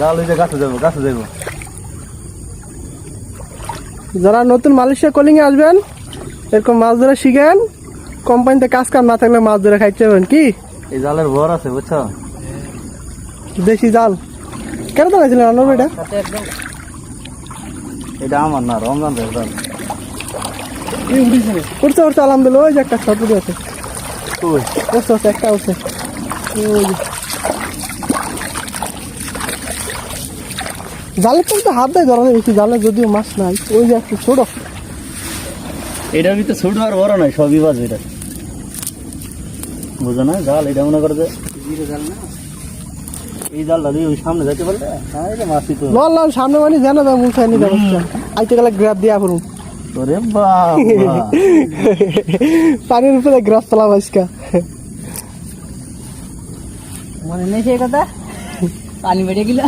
জাল ওই যে গাছে যাবো যারা নতুন মালয়েশিয়া কলিং এ আসবেন এরকম মাছ ধরা শিখেন, কোম্পানিতে কাজ কাম না থাকলে মাছ ধরে খাইতে পারবেন। কি এই জালের ভর আছে বুঝছো? দেশি জাল কেন চালাইছিলেন আনোর এটা? এটা আমার না, রমজান রে জাল। উঠছে আলহামদুলিল্লাহ। ওই যে একটা ছোট আছে, উঠছে একটা উঠছে। জালের কিন্তু হাত দেয় ধরা যায় বেশি, জালে যদিও মাছ নাই। ওই যে একটু ছোট, এটার ভিতরে ছোট আর বড় নাই, সবই বাজে। এটা বুঝো না জাল? এটা মনে করে যে জাল না, এই জালটা দিয়ে ওই সামনে যাইতে পারলে মাছই তো বললাম সামনে মানে জানা যায় মুখায় নিতে পারছে। আইতে গেলে গ্রাব দিয়া করুন। ওরে বাবা, পানির উপরে গ্রাস চালাম আজকা। মনে নেই সে কথা, পানি বেড়ে গেল।